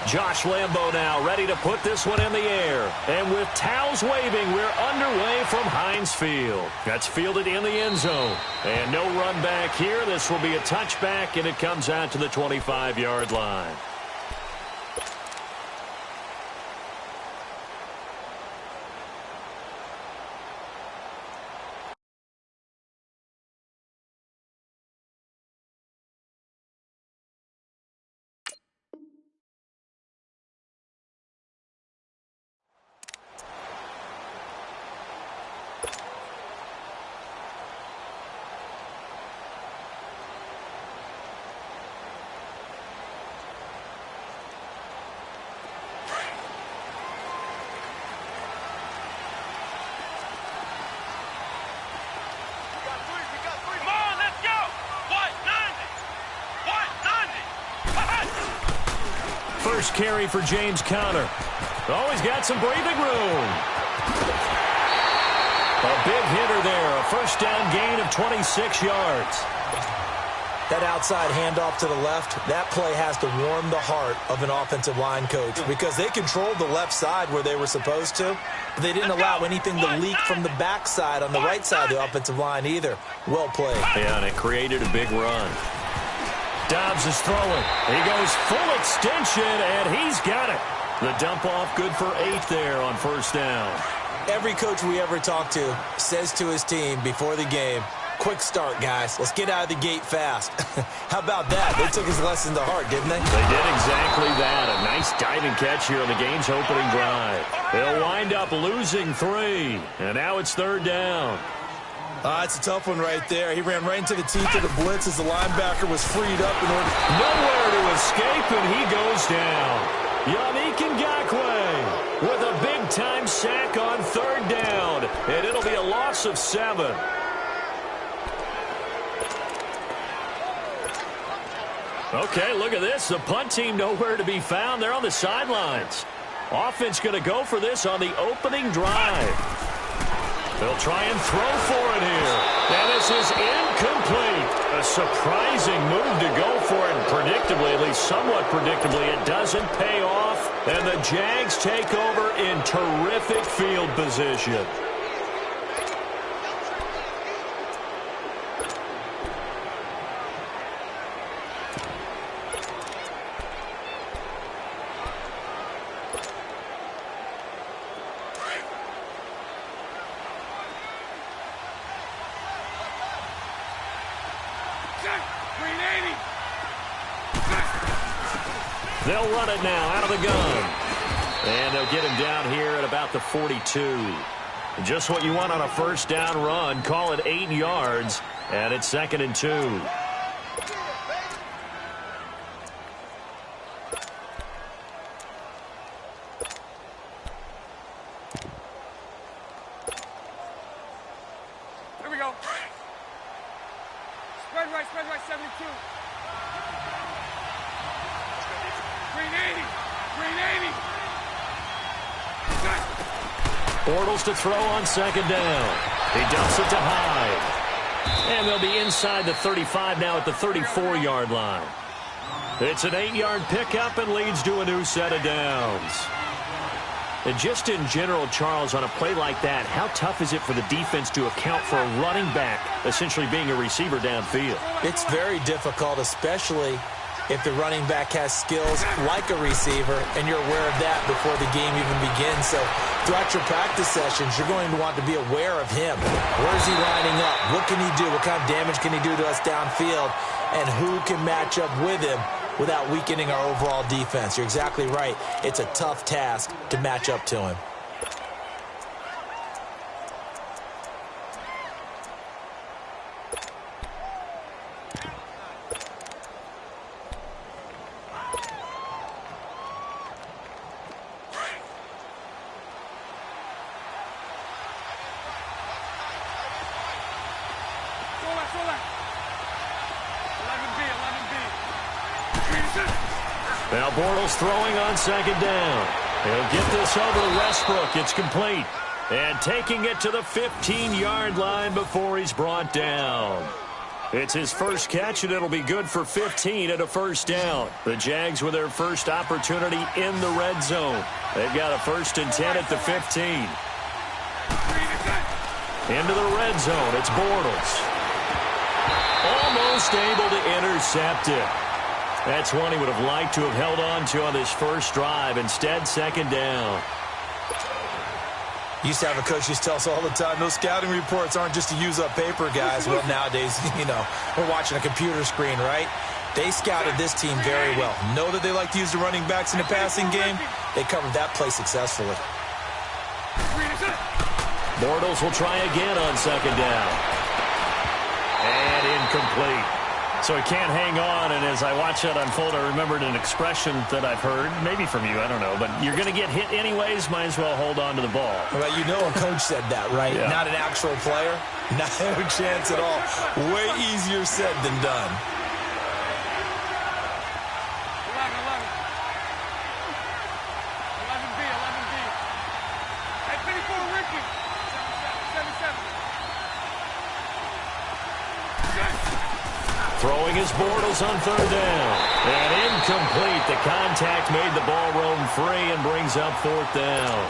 Josh Lambo now ready to put this one in the air. And with towels waving, we're underway from Heinz Field. That's fielded in the end zone. And no run back here. This will be a touchback, and it comes out to the 25-yard line. First carry for James Conner. Oh, he's got some breathing room. A big hitter there. A first down gain of 26 yards. That outside handoff to the left, that play has to warm the heart of an offensive line coach because they controlled the left side where they were supposed to, but they didn't allow anything to leak from the backside on the right side of the offensive line either. Well played. Yeah, and it created a big run. Dobbs is throwing. He goes full extension, and he's got it. The dump off good for 8 there on first down. Every coach we ever talk to says to his team before the game, quick start, guys. Let's get out of the gate fast. How about that? They took his lesson to heart, didn't they? They did exactly that. A nice diving catch here on the game's opening drive. They'll wind up losing 3, and now it's third down. It's a tough one right there. He ran right into the teeth of the blitz as the linebacker was freed up in order. Nowhere to escape, and he goes down. Yannick Ngakoue with a big-time sack on third down, and it'll be a loss of 7. Okay, look at this. The punt team nowhere to be found. They're on the sidelines. Offense going to go for this on the opening drive. They'll try and throw for it here. And this is incomplete. A surprising move to go for it. And predictably, at least somewhat predictably, it doesn't pay off. And the Jags take over in terrific field position. They'll run it now out of the gun. And they'll get him down here at about the 42. Just what you want on a first down run. Call it 8 yards. And it's 2nd and 2. Here we go. Spread right, 72. Bortles to throw on 2nd down. He dumps it to Hyde. And they'll be inside the 35 now at the 34-yard line. It's an 8-yard pickup and leads to a new set of downs. And just in general, Charles, on a play like that, how tough is it for the defense to account for a running back essentially being a receiver downfield? It's very difficult, especially if the running back has skills like a receiver, and you're aware of that before the game even begins. So throughout your practice sessions, you're going to want to be aware of him. Where is he lining up? What can he do? What kind of damage can he do to us downfield? And who can match up with him without weakening our overall defense? You're exactly right. It's a tough task to match up to him. Now Bortles throwing on 2nd down. He'll get this over to Westbrook. It's complete. And taking it to the 15-yard line before he's brought down. It's his first catch, and it'll be good for 15 and a first down. The Jags with their first opportunity in the red zone. They've got a 1st and 10 at the 15. Into the red zone, it's Bortles. Almost able to intercept it. That's one he would have liked to have held on to on this first drive. Instead, 2nd down. Used to have a coach used to tell us all the time, those scouting reports aren't just to use up paper, guys. Well, nowadays, we're watching a computer screen, right? They scouted this team very well. Know that they like to use the running backs in the passing game. They covered that play successfully. Bortles will try again on 2nd down. And incomplete. So he can't hang on, and as I watch that unfold, I remembered an expression that I've heard, maybe from you, I don't know, but you're going to get hit anyways, might as well hold on to the ball. Well, a coach said that, right? Yeah. Not an actual player. No chance at all. Way easier said than done. 11B. Hey, 54, Ricky. 7-7. Throwing his Bortles on 3rd down. And incomplete. The contact made the ball roam free and brings up 4th down.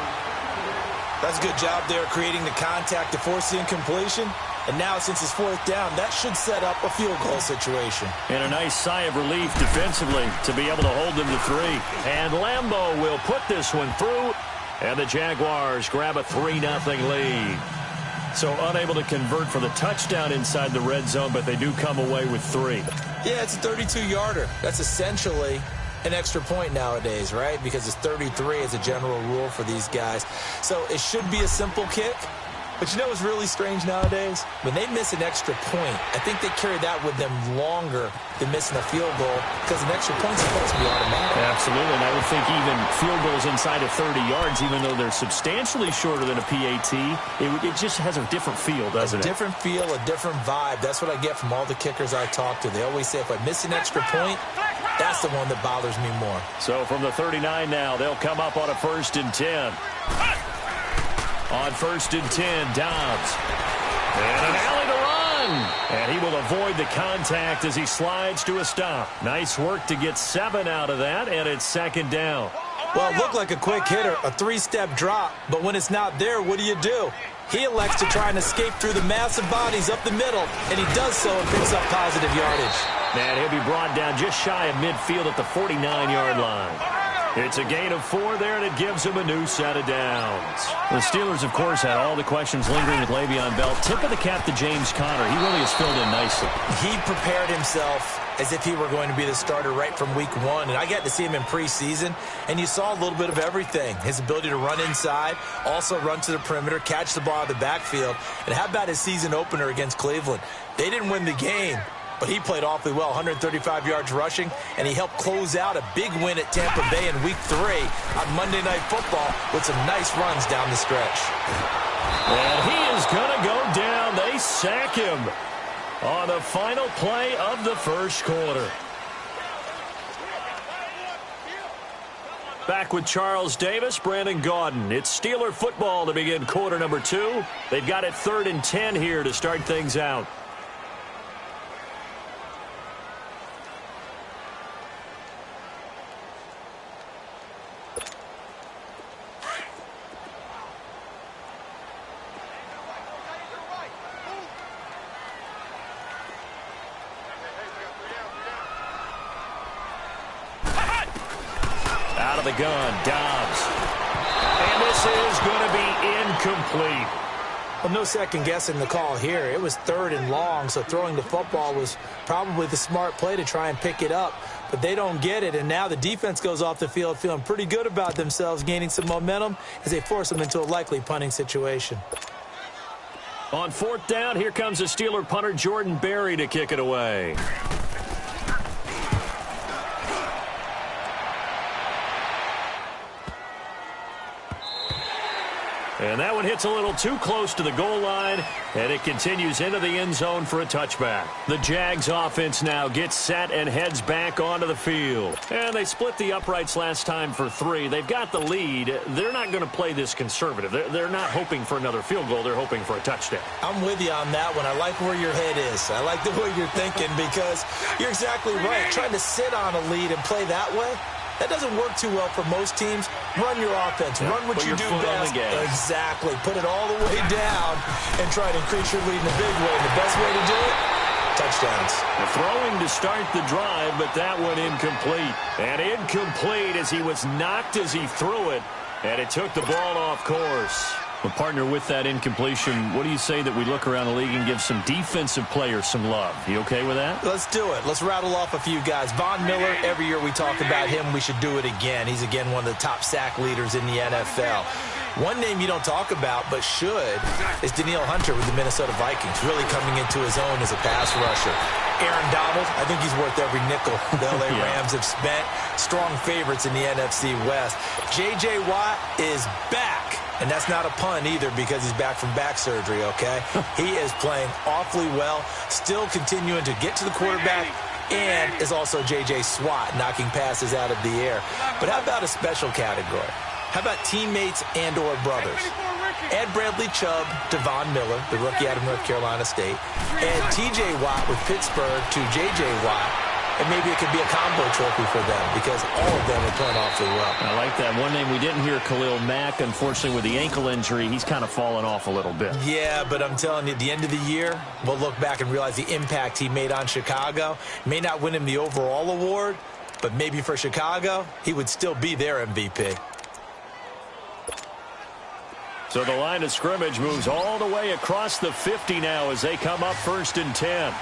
That's a good job there creating the contact to force the incompletion. And now, since it's 4th down, that should set up a field goal situation. And a nice sigh of relief defensively to be able to hold them to 3. And Lambeau will put this one through. And the Jaguars grab a 3-0 lead. So unable to convert for the touchdown inside the red zone, but they do come away with 3. Yeah, it's a 32-yarder. That's essentially an extra point nowadays, right? Because it's 33 as a general rule for these guys. So it should be a simple kick. But you know what's really strange nowadays? When they miss an extra point, I think they carry that with them longer than missing a field goal because an extra point's supposed to be automatic. Absolutely, and I would think even field goals inside of 30 yards, even though they're substantially shorter than a PAT, it just has a different feel, doesn't it? A different feel, a different vibe. That's what I get from all the kickers I talk to. They always say if I miss an extra point, that's the one that bothers me more. So from the 39 now, they'll come up on a 1st and 10. On 1st and 10, Dobbs. And an alley to run. And he will avoid the contact as he slides to a stop. Nice work to get 7 out of that, and it's 2nd down. Well, it looked like a quick hitter, a 3-step drop. But when it's not there, what do? He elects to try and escape through the massive bodies up the middle, and he does so and picks up positive yardage. And he'll be brought down just shy of midfield at the 49-yard line. It's a gain of 4 there, and it gives him a new set of downs. The Steelers, of course, had all the questions lingering with Le'Veon Bell. Tip of the cap to James Conner. He really has filled in nicely. He prepared himself as if he were going to be the starter right from week 1. And I got to see him in preseason, and you saw a little bit of everything. His ability to run inside, also run to the perimeter, catch the ball out of the backfield. And how about his season opener against Cleveland? They didn't win the game, but he played awfully well, 135 yards rushing, and he helped close out a big win at Tampa Bay in Week 3 on Monday Night Football with some nice runs down the stretch. And he is going to go down. They sack him on the final play of the first quarter. Back with Charles Davis, Brandon Gaudin. It's Steeler football to begin quarter number 2. They've got it 3rd and 10 here to start things out. Out of the gun, Dobbs. And this is going to be incomplete. Well, no second guessing the call here. It was 3rd and long, so throwing the football was probably the smart play to try and pick it up. But they don't get it, and now the defense goes off the field feeling pretty good about themselves, gaining some momentum as they force them into a likely punting situation. On 4th down, here comes the Steeler punter Jordan Berry to kick it away. And And that one hits a little too close to the goal line, and it continues into the end zone for a touchback. The Jags offense now gets set and heads back onto the field. And they split the uprights last time for 3. They've got the lead. They're not going to play this conservative. They're not hoping for another field goal. They're hoping for a touchdown. I'm with you on that one. I like where your head is. I like the way you're thinking because you're exactly right. Trying to sit on a lead and play that way, that doesn't work too well for most teams. Run your offense. Run what you do best. Exactly. Put it all the way down and try to increase your lead in a big way. And the best way to do it, touchdowns. Throwing to start the drive, but that one incomplete. And incomplete as he was knocked as he threw it, and it took the ball off course. Well, partner, with that incompletion, what do you say that we look around the league and give some defensive players some love? You okay with that? Let's do it. Let's rattle off a few guys. Von Miller, every year we talk about him, we should do it again. He's, again, one of the top sack leaders in the NFL. One name you don't talk about but should is Danielle Hunter with the Minnesota Vikings, really coming into his own as a pass rusher. Aaron Donald, I think he's worth every nickel the L.A. Rams have spent. Strong favorites in the NFC West. J.J. Watt is back. And that's not a pun either because he's back from back surgery, okay? He is playing awfully well, still continuing to get to the quarterback, and is also J.J. Watt knocking passes out of the air. But how about a special category? How about teammates and or brothers? Add Bradley Chubb to Von Miller, the rookie out of North Carolina State. Add T.J. Watt with Pittsburgh to J.J. Watt. And maybe it could be a combo trophy for them because all of them are playing awfully well. I like that. One name we didn't hear, Khalil Mack. Unfortunately, with the ankle injury, he's kind of fallen off a little bit. Yeah, but I'm telling you, at the end of the year, we'll look back and realize the impact he made on Chicago. May not win him the overall award, but maybe for Chicago, he would still be their MVP. So the line of scrimmage moves all the way across the 50 now as they come up 1st and 10.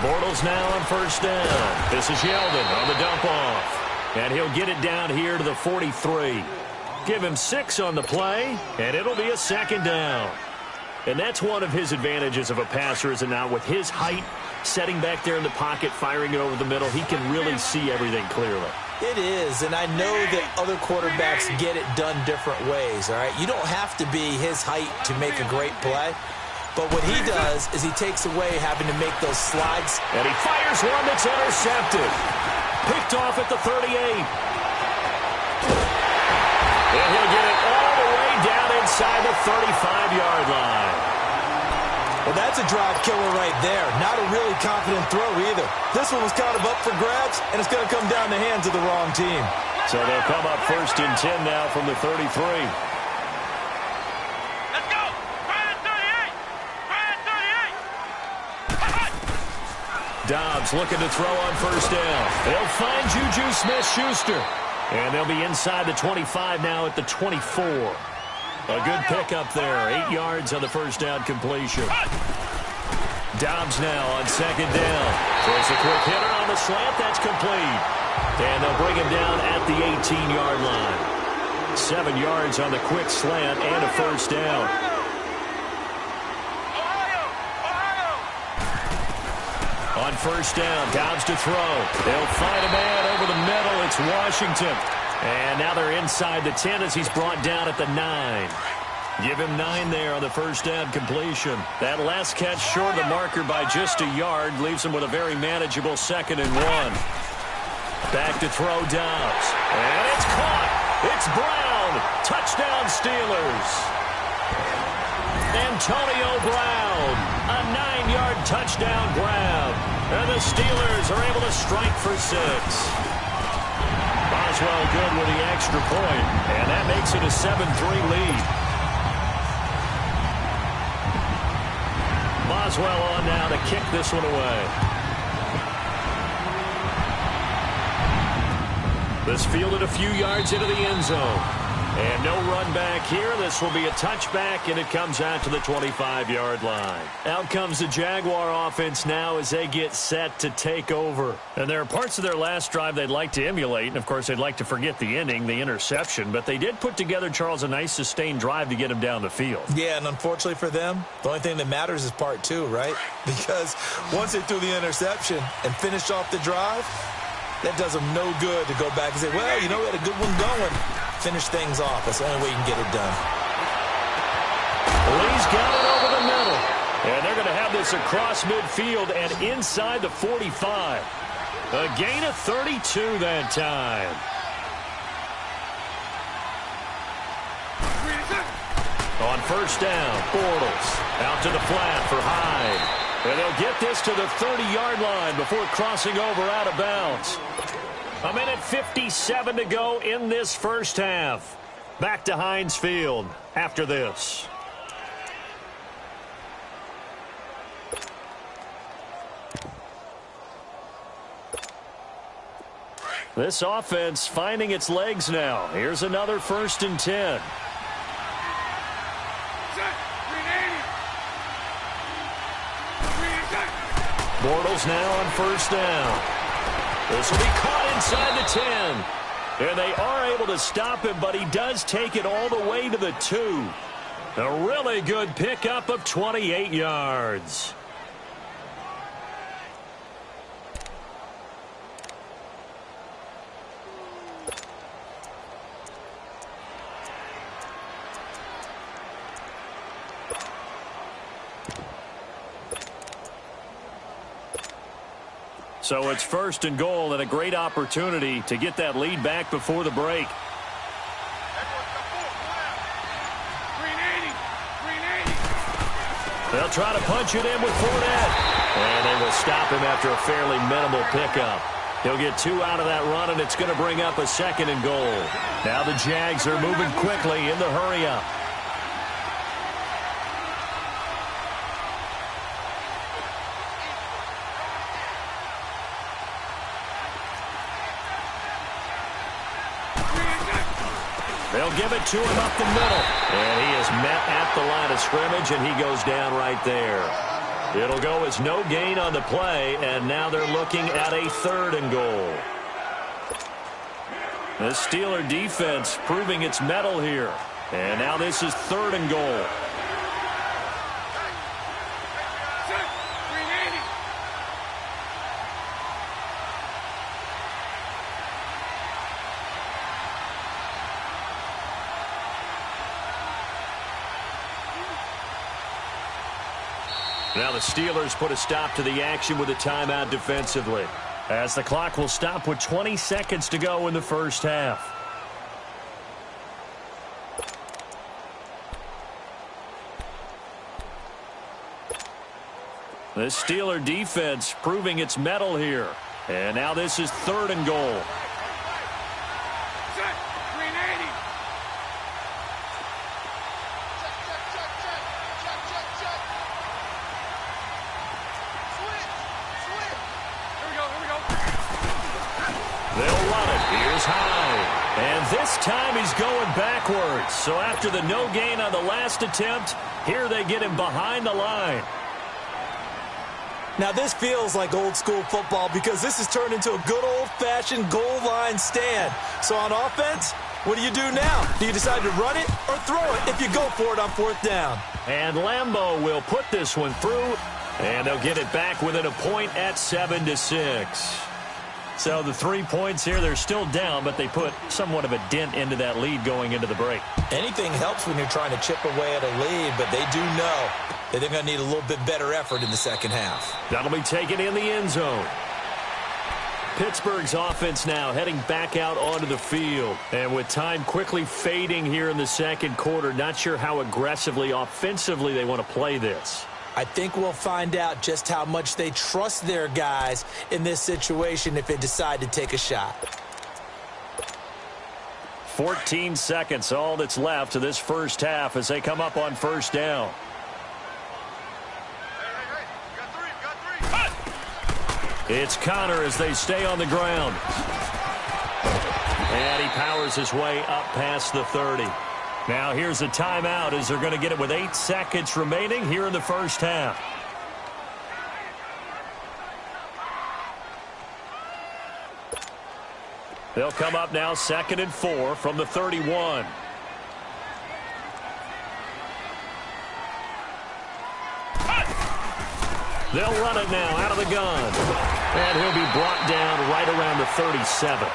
Bortles now on 1st down. This is Yeldon on the dump off. And he'll get it down here to the 43. Give him 6 on the play, and it'll be a 2nd down. And that's one of his advantages of a passer, is it not? With his height, setting back there in the pocket, firing it over the middle, he can really see everything clearly. It is, and I know that other quarterbacks get it done different ways, all right? You don't have to be his height to make a great play. But what he does is he takes away having to make those slides. And he fires one that's intercepted. Picked off at the 38. And he'll get it all the way down inside the 35-yard line. Well, that's a drive killer right there. Not a really confident throw either. This one was kind of up for grabs, and it's going to come down the hands of the wrong team. So they'll come up 1st and 10 now from the 33. Dobbs looking to throw on 1st down. They'll find Juju Smith-Schuster. And they'll be inside the 25 now at the 24. A good pickup there. 8 yards on the 1st down completion. Dobbs now on 2nd down. Throws a quick hitter on the slant. That's complete. And they'll bring him down at the 18-yard line. 7 yards on the quick slant and a 1st down. On 1st down, Dobbs to throw. They'll find a man over the middle. It's Washington. And now they're inside the 10 as he's brought down at the 9. Give him 9 there on the 1st down completion. That last catch short of the marker by just a yard leaves him with a very manageable 2nd and 1. Back to throw Dobbs. And it's caught. It's Brown. Touchdown Steelers. Antonio Brown. A 9-yard touchdown grab. And the Steelers are able to strike for 6. Boswell good with the extra point. And that makes it a 7-3 lead. Boswell on now to kick this one away. This fielded a few yards into the end zone. And no run back here. This will be a touchback, and it comes out to the 25-yard line. Out comes the Jaguar offense now as they get set to take over. And there are parts of their last drive they'd like to emulate. And, of course, they'd like to forget the ending, the interception. But they did put together, Charles, a nice sustained drive to get him down the field. Yeah, and unfortunately for them, the only thing that matters is part 2, right? Because once they threw the interception and finished off the drive, That does them no good to go back and say, well, you know, we had a good one going. Finish things off. That's the only way you can get it done. Lee's got it over the middle. And they're going to have this across midfield and inside the 45. A gain of 32 that time. On first down, Bortles out to the flat for Hyde. And they'll get this to the 30-yard line before crossing over out of bounds. A minute 57 to go in this first half. Back to Heinz Field after this. This offense finding its legs now. Here's another 1st and 10. Bortles now on first down. This will be caught inside the 10. And they are able to stop him, but he does take it all the way to the 2. A really good pickup of 28 yards. So it's 1st and goal and a great opportunity to get that lead back before the break. They'll try to punch it in with Fournette. And they will stop him after a fairly minimal pickup. He'll get 2 out of that run, and it's going to bring up a 2nd and goal. Now the Jags are moving quickly in the hurry-up. They'll give it to him up the middle. And he is met at the line of scrimmage, and he goes down right there. It'll go as no gain on the play, and now they're looking at a 3rd and goal. The Steeler defense proving its mettle here. And now this is 3rd and goal. Now the Steelers put a stop to the action with a timeout defensively, as the clock will stop with 20 seconds to go in the first half. The Steeler defense proving its mettle here. And now this is 3rd and goal. This time he's going backwards. So after the no gain on the last attempt, here they get him behind the line. Now this feels like old school football because this has turned into a good old-fashioned goal line stand. So on offense, what do you do now? Do you decide to run it or throw it if you go for it on 4th down? And Lambeau will put this one through, and they'll get it back within a point at 7-6. So the 3 points here, they're still down, but they put somewhat of a dent into that lead going into the break. Anything helps when you're trying to chip away at a lead, but they do know that they're going to need a little bit better effort in the second half. That'll be taken in the end zone. Pittsburgh's offense now heading back out onto the field. And with time quickly fading here in the second quarter, not sure how aggressively, offensively they want to play this. I think we'll find out just how much they trust their guys in this situation if they decide to take a shot. 14 seconds, all that's left to this first half as they come up on first down. It's Connor as they stay on the ground. And he powers his way up past the 30. Now here's a timeout as they're going to get it with 8 seconds remaining here in the first half. They'll come up now 2nd and 4 from the 31. They'll run it now out of the gun. And he'll be brought down right around the 37.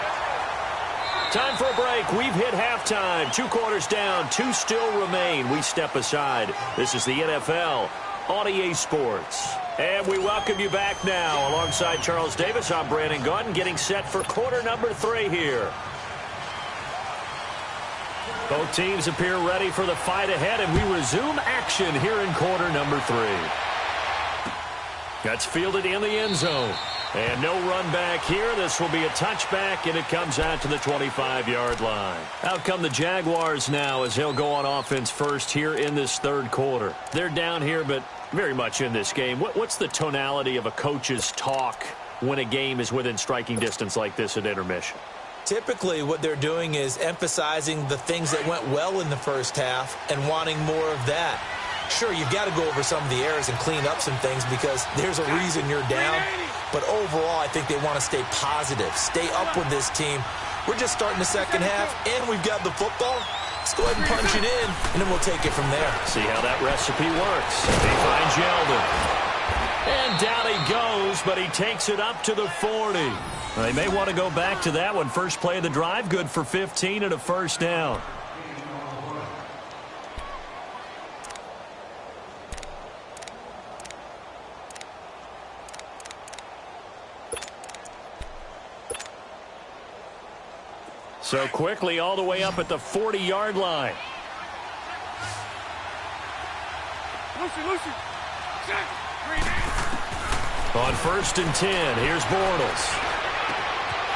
Time for a break. We've hit halftime. 2 quarters down. 2 still remain. We step aside. This is the NFL on EA Sports. And we welcome you back now. Alongside Charles Davis, I'm Brandon Gaudin, getting set for quarter number 3 here. Both teams appear ready for the fight ahead, and we resume action here in quarter number 3. That's fielded in the end zone. And no run back here. This will be a touchback, and it comes out to the 25-yard line. Out come the Jaguars now as they'll go on offense first here in this third quarter. They're down here, but very much in this game. What's the tonality of a coach's talk when a game is within striking distance like this at intermission? Typically, what they're doing is emphasizing the things that went well in the first half and wanting more of that. Sure, you've got to go over some of the errors and clean up some things because there's a reason you're down. But overall, I think they want to stay positive, stay up with this team. We're just starting the second half, and we've got the football. Let's go ahead and punch it in, and then we'll take it from there. See how that recipe works. He finds Yeldon. And down he goes, but he takes it up to the 40. They may want to go back to that one. First play of the drive, good for 15 and a first down. So quickly all the way up at the 40-yard line. Lucy. On 1st and 10, here's Bortles.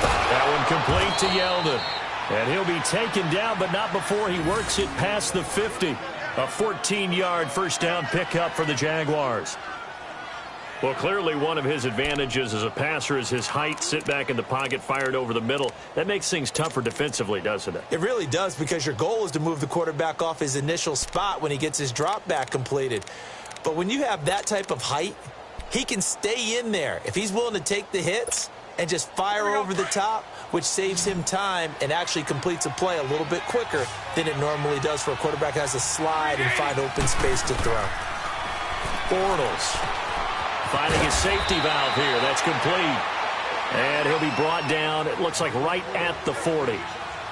That one complete to Yeldon. And he'll be taken down, but not before he works it past the 50. A 14-yard first down pickup for the Jaguars. Well, clearly one of his advantages as a passer is his height. Sit back in the pocket, fired over the middle. That makes things tougher defensively, doesn't it? It really does, because your goal is to move the quarterback off his initial spot when he gets his drop back completed. But when you have that type of height, he can stay in there. If he's willing to take the hits and just fire over the top, which saves him time and actually completes a play a little bit quicker than it normally does for a quarterback that has to slide and find open space to throw. Bortles finding his safety valve here. That's complete. And he'll be brought down, it looks like right at the 40.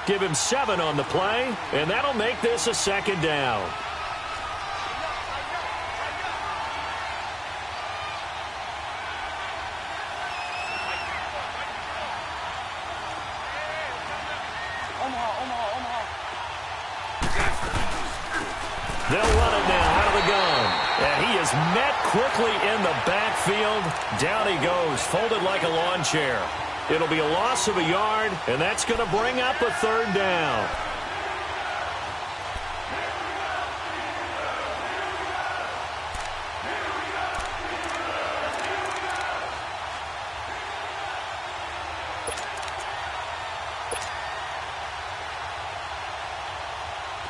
Give him 7 on the play, and that'll make this a second down. They'll run it now out of the gun. And he is met quickly in the backfield. Down he goes, folded like a lawn chair. It'll be a loss of a yard, and that's going to bring up a third down.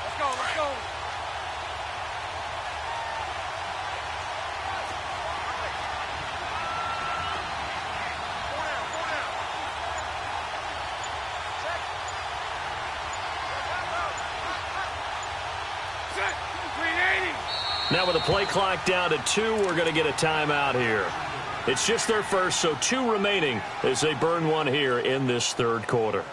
Let's go. Now with the play clock down to 2, we're going to get a timeout here. It's just their first, so 2 remaining as they burn one here in this third quarter.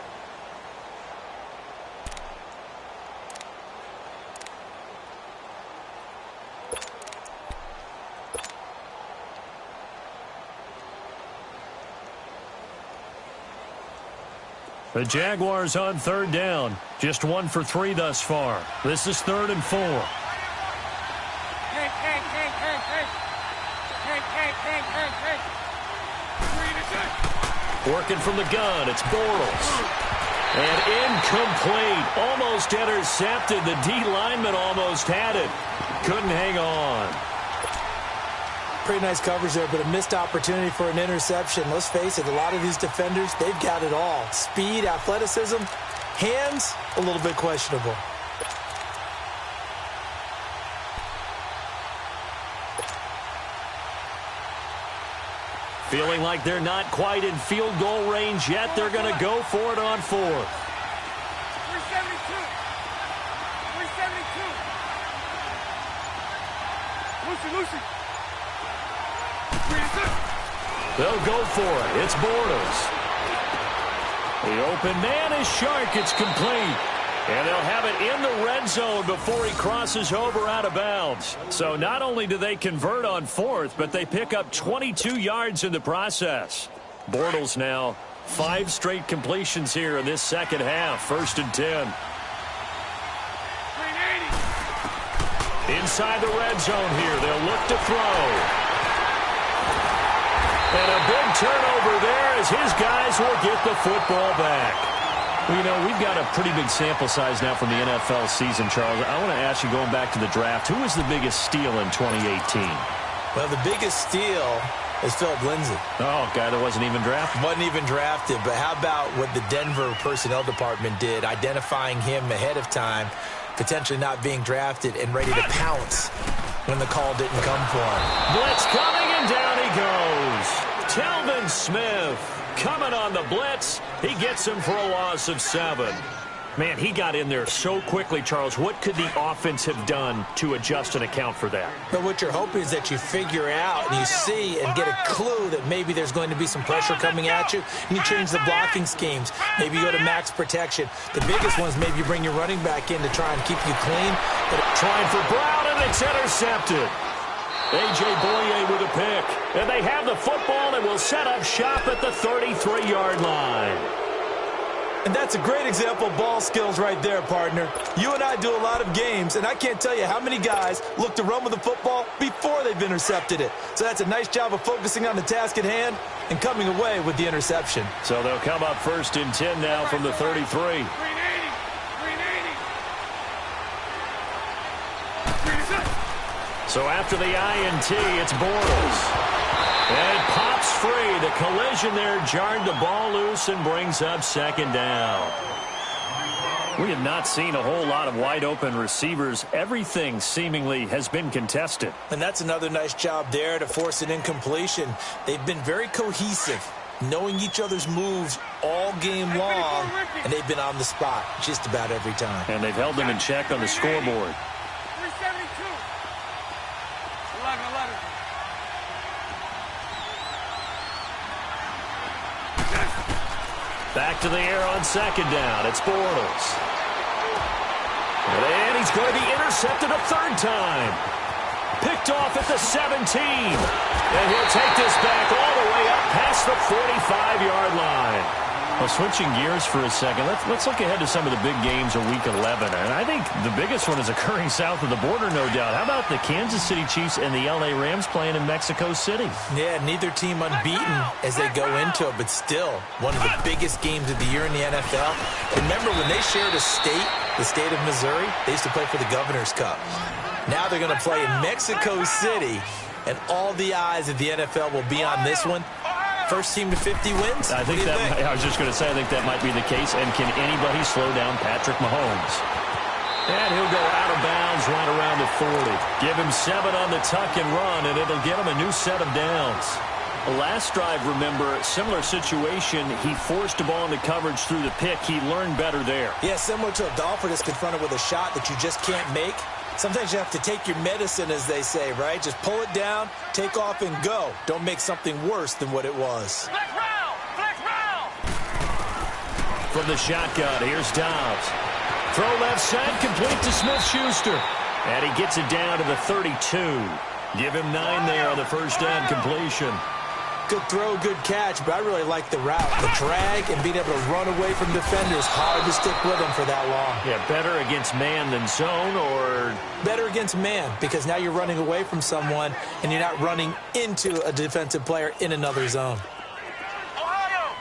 The Jaguars on third down. Just 1 for 3 thus far. This is 3rd and 4. Working from the gun, it's Bortles. And incomplete. Almost intercepted. The D lineman almost had it. Couldn't hang on. Pretty nice coverage there, but a missed opportunity for an interception. Let's face it, a lot of these defenders, they've got it all. Speed, athleticism, hands, a little bit questionable. Feeling like they're not quite in field goal range yet. They're going to go for it on 4th. 372. Lucy. They'll go for it. It's Bortles. The open man is Shark. It's complete. And they'll have it in the red zone before he crosses over out of bounds. So not only do they convert on fourth, but they pick up 22 yards in the process. Bortles now 5 straight completions here in this second half. 1st and 10. Inside the red zone here. They'll look to throw. And a big turnover there as his guys will get the football back. Well, you know, we've got a pretty big sample size now from the NFL season, Charles. I want to ask you, going back to the draft, who was the biggest steal in 2018? Well, the biggest steal is Philip Lindsay. Oh, guy that wasn't even drafted. Wasn't even drafted, but how about what the Denver personnel department did, identifying him ahead of time, potentially not being drafted and ready to pounce when the call didn't come for him. Blitz coming, and down he goes. Telvin Smith coming on the blitz. He gets him for a loss of 7. Man, he got in there so quickly, Charles. What could the offense have done to adjust and account for that? But what you're hoping is that you figure out and you see and get a clue that maybe there's going to be some pressure coming at you, and you change the blocking schemes. Maybe you go to max protection. The biggest one is maybe you bring your running back in to try and keep you clean. But trying for Brown, and it's intercepted. A.J. Boye with a pick. And they have the football and will set up shop at the 33-yard line. And that's a great example of ball skills right there, partner. You and I do a lot of games, and I can't tell you how many guys look to run with the football before they've intercepted it. So that's a nice job of focusing on the task at hand and coming away with the interception. So they'll come up 1st and 10 now from the 33. So after the INT, it's Bortles. And it pops free. The collision there jarred the ball loose and brings up 2nd down. We have not seen a whole lot of wide-open receivers. Everything seemingly has been contested. And that's another nice job there to force an incompletion. They've been very cohesive, knowing each other's moves all game long, and they've been on the spot just about every time. And they've held them in check on the scoreboard. 372. 11. Back to the air on 2nd down. It's Bortles. And he's going to be intercepted a 3rd time. Picked off at the 17. And he'll take this back all the way up past the 45-yard line. Well, switching gears for a second, let's look ahead to some of the big games of Week 11. And I think the biggest one is occurring south of the border, no doubt. How about the Kansas City Chiefs and the L.A. Rams playing in Mexico City? Yeah, neither team unbeaten as they go into it, but still one of the biggest games of the year in the NFL. Remember when they shared a state, the state of Missouri, they used to play for the Governor's Cup. Now they're going to play in Mexico City, and all the eyes of the NFL will be on this one. First team to 50 wins? I think I was just going to say, I think that might be the case. And can anybody slow down Patrick Mahomes? And he'll go out of bounds right around the 40. Give him 7 on the tuck and run, and it'll get him a new set of downs. The last drive, remember, similar situation. He forced the ball into coverage through the pick. He learned better there. Yeah, similar to a golfer that's confronted with a shot that you just can't make. Sometimes you have to take your medicine, as they say, right? Just pull it down, take off, and go. Don't make something worse than what it was. Flex round! Flex round! From the shotgun, here's Dobbs. Throw left side, complete to Smith-Schuster. And he gets it down to the 32. Give him 9 there on the first down completion. Good throw, good catch, but I really like the route. The drag and being able to run away from defenders. Hard to stick with them for that long. Yeah, better against man than zone, or? Better against man, because now you're running away from someone and you're not running into a defensive player in another zone. Ohio!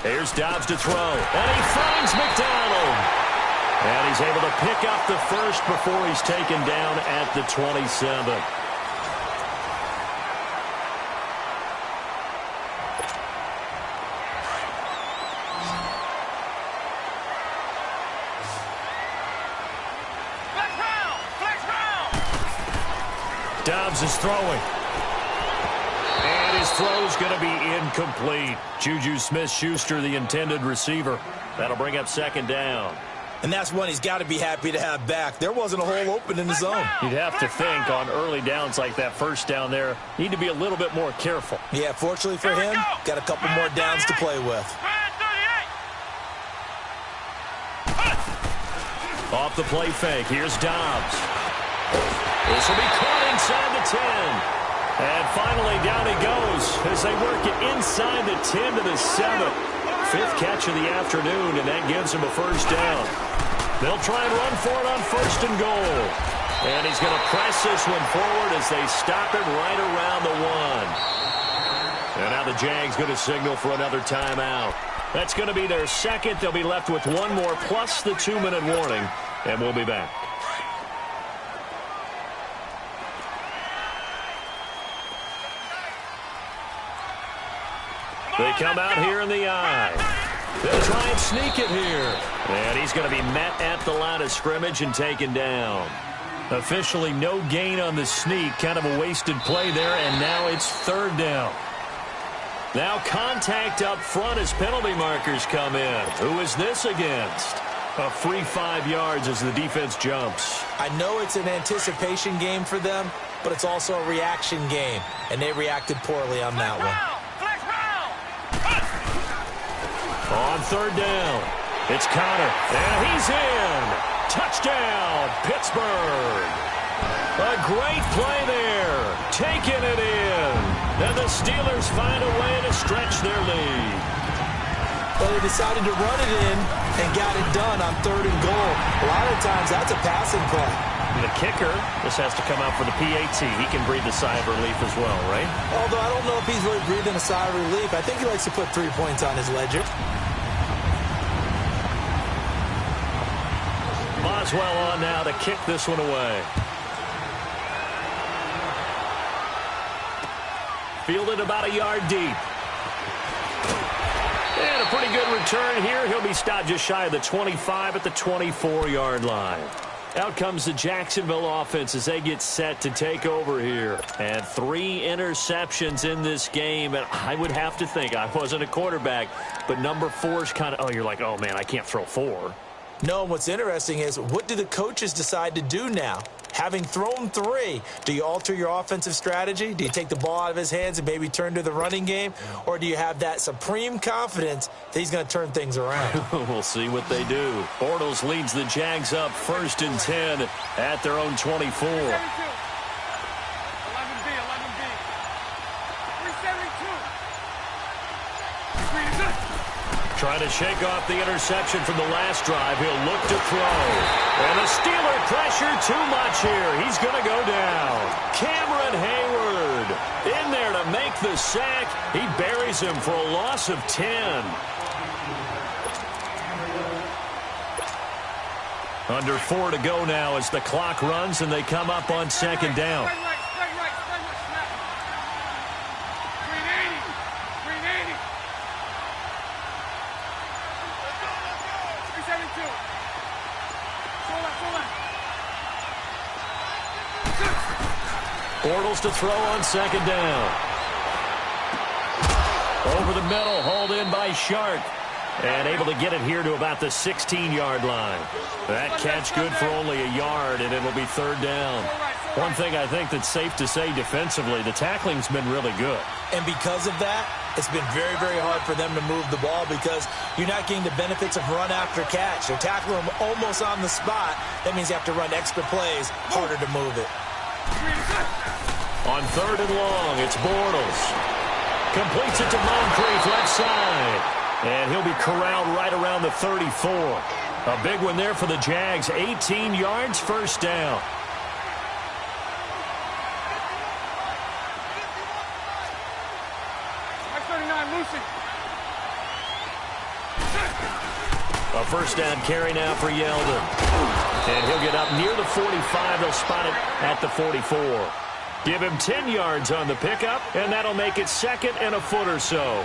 Here's Dobbs to throw, and he finds McDonald. And he's able to pick up the first before he's taken down at the 27. Flex round! Dobbs is throwing. And his throw's going to be incomplete. Juju Smith-Schuster, the intended receiver. That'll bring up 2nd down. And that's one he's got to be happy to have back. There wasn't a hole open in the zone. You'd have to think on early downs like that first down there, need to be a little bit more careful. Yeah, fortunately for him, got a couple more downs to play with. Off the play fake, here's Dobbs. This will be caught inside the 10. And finally, down he goes as they work it inside the 10 to the 7. Fifth catch of the afternoon, and that gives him a first down. They'll try and run for it on first and goal. And he's going to press this one forward as they stop it right around the 1. And now the Jags going to signal for another timeout. That's going to be their second. They'll be left with one more plus the 2-minute warning, and we'll be back. They come out here in the eye. They'll try and sneak it here. And he's going to be met at the line of scrimmage and taken down. Officially no gain on the sneak. Kind of a wasted play there, and now it's third down. Now contact up front as penalty markers come in. Who is this against? A free 5 yards as the defense jumps. I know it's an anticipation game for them, but it's also a reaction game, and they reacted poorly on that one. On third down, it's Connor, and he's in. Touchdown, Pittsburgh. A great play there, taking it in. And the Steelers find a way to stretch their lead. Well, they decided to run it in and got it done on third and goal. A lot of times, that's a passing play. And the kicker, this has to come out for the PAT. He can breathe a sigh of relief as well, right? Although I don't know if he's really breathing a sigh of relief. I think he likes to put 3 points on his ledger. Boswell on now to kick this one away. Fielded about a yard deep. And a pretty good return here. He'll be stopped just shy of the 25 at the 24-yard line. Out comes the Jacksonville offense as they get set to take over here. And 3 interceptions in this game. And I would have to think, I wasn't a quarterback, but number 4 is kind of, oh, you're like, oh, man, I can't throw 4. No, what's interesting is what do the coaches decide to do now? Having thrown 3, do you alter your offensive strategy? Do you take the ball out of his hands and maybe turn to the running game? Or do you have that supreme confidence that he's going to turn things around? We'll see what they do. Bortles leads the Jags up first and 10 at their own 24. 11B. Trying to shake off the interception from the last drive. He'll look to throw. And the Steeler pressure too much here. He's going to go down. Cameron Hayward in there to make the sack. He buries him for a loss of 10. Under 4 to go now as the clock runs and they come up on second down. Bortles to throw on second down. Over the middle, hauled in by Shark. And able to get it here to about the 16-yard line. That catch good for only a yard, and it'll be third down. One thing I think that's safe to say defensively, the tackling's been really good. And because of that, it's been very, very hard for them to move the ball because you're not getting the benefits of run after catch. They're tackling them almost on the spot. That means you have to run extra plays, harder to move it. On third and long, it's Bortles. Completes it to Moncrief, left side. And he'll be corralled right around the 34. A big one there for the Jags. 18 yards, first down. A first down carry now for Yeldon. And he'll get up near the 45. They'll spot it at the 44. Give him 10 yards on the pickup, and that'll make it second and a foot or so.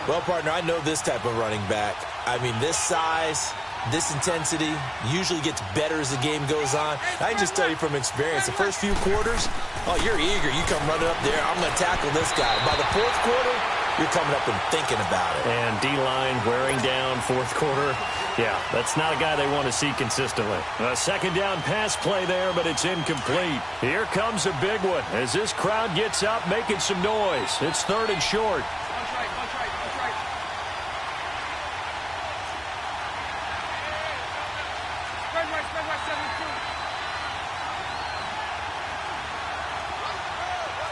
Well, partner, I know this type of running back. I mean, this size, this intensity usually gets better as the game goes on. I can just tell you from experience, the first few quarters, oh, you're eager. You come running up there, I'm going to tackle this guy. By the fourth quarter, you're coming up and thinking about it. And D-line wearing down fourth quarter. Yeah, that's not a guy they want to see consistently. A second down pass play there, but it's incomplete. Here comes a big one as this crowd gets up making some noise. It's third and short. Punch right, punch right, punch right. Spread right, 72.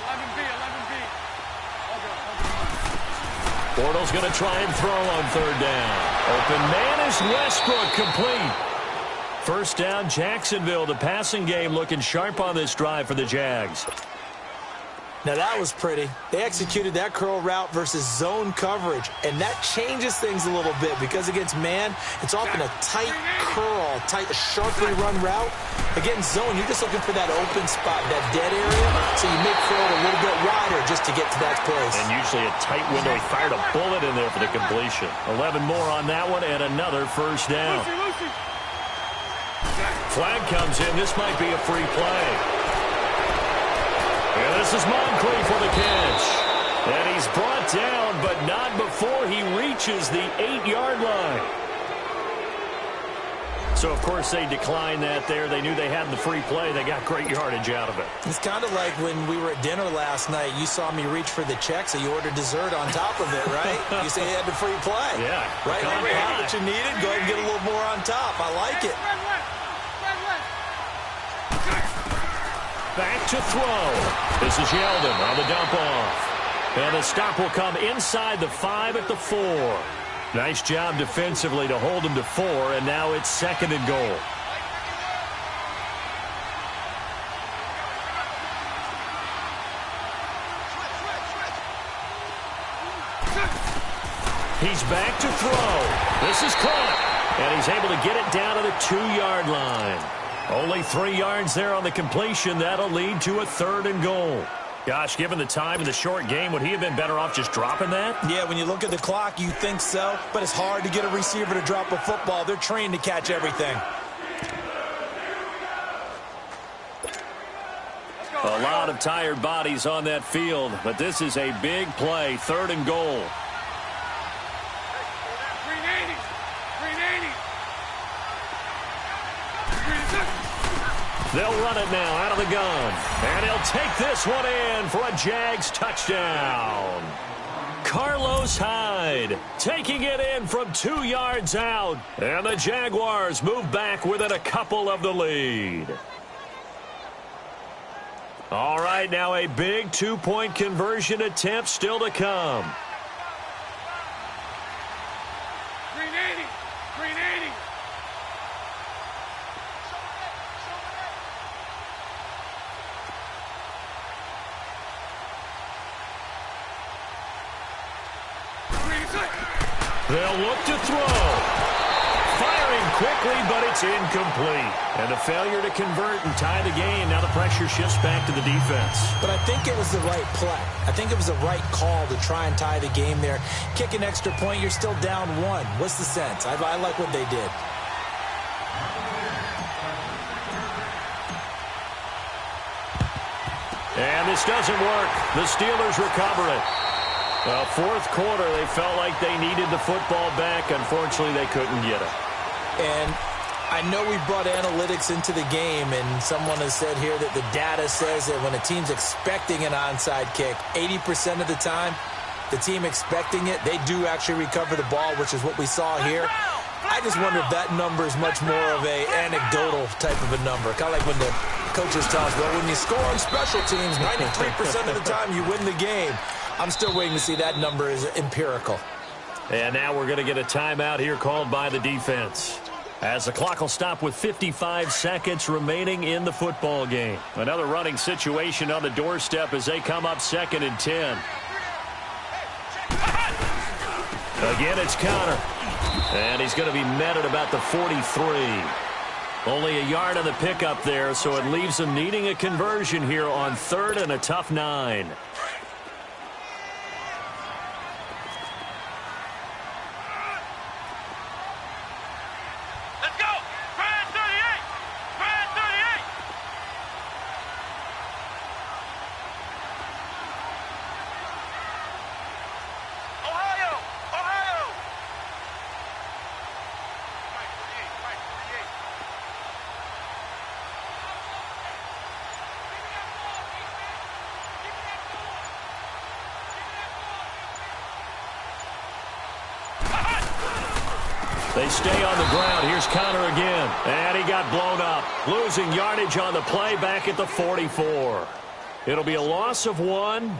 11B, 11B. All good, all good. Bortles going to try and throw on third down. Open man is Westbrook, complete. First down, Jacksonville. The passing game looking sharp on this drive for the Jags. Now, that was pretty. They executed that curl route versus zone coverage, and that changes things a little bit because against man, it's often a tight curl, sharply run route. Against zone, you're just looking for that open spot, that dead area, so you make throw it a little bit wider just to get to that place. And usually a tight window. He fired a bullet in there for the completion. 11 more on that one, and another first down. Flag comes in. This might be a free play. And this is Moncrief for the catch. And he's brought down, but not before he reaches the 8-yard line. So, of course, they declined that there. They knew they had the free play. They got great yardage out of it. It's kind of like when we were at dinner last night. You saw me reach for the check, so you ordered dessert on top of it, right? You say you had the free play. Yeah. Right? You had what you needed. Go ahead and get a little more on top. I like it. Back to throw. This is Yeldon on the dump off. And the stop will come inside the 5 at the 4. Nice job defensively to hold him to 4, and now it's second and goal. He's back to throw. This is caught. And he's able to get it down to the 2-yard line. Only 3 yards there on the completion. That'll lead to a third and goal. Gosh, given the time in the short game, would he have been better off just dropping that? Yeah, when you look at the clock, you think so. But it's hard to get a receiver to drop a football. They're trained to catch everything. A lot of tired bodies on that field, but this is a big play. Third and goal. They'll run it now out of the gun. And he'll take this one in for a Jags touchdown. Carlos Hyde taking it in from 2 yards out. And the Jaguars move back within a couple of the lead. All right, now a big 2-point conversion attempt still to come. 380. 380. They'll look to throw. Firing quickly, but it's incomplete. And a failure to convert and tie the game. Now the pressure shifts back to the defense. But I think it was the right play. I think it was the right call to try and tie the game there. Kick an extra point, you're still down 1. What's the sense? I like what they did. And this doesn't work. The Steelers recover it. Fourth quarter, they felt like they needed the football back. Unfortunately, they couldn't get it. And I know we brought analytics into the game, and someone has said here that the data says that when a team's expecting an onside kick, 80% of the time, the team expecting it, they do actually recover the ball, which is what we saw here. I just wonder if that number is much more of a anecdotal type of a number. Kind of like when the coaches tell us, well, when you score on special teams, 93% of the time you win the game. I'm still waiting to see that number is empirical. And now we're going to get a timeout here called by the defense. As the clock will stop with 55 seconds remaining in the football game. Another running situation on the doorstep as they come up 2nd and 10. Again, it's Connor. And he's going to be met at about the 43. Only a yard on the pickup there, so it leaves them needing a conversion here on 3rd and a tough 9. They stay on the ground. Here's Connor again. And he got blown up. Losing yardage on the play back at the 44. It'll be a loss of 1.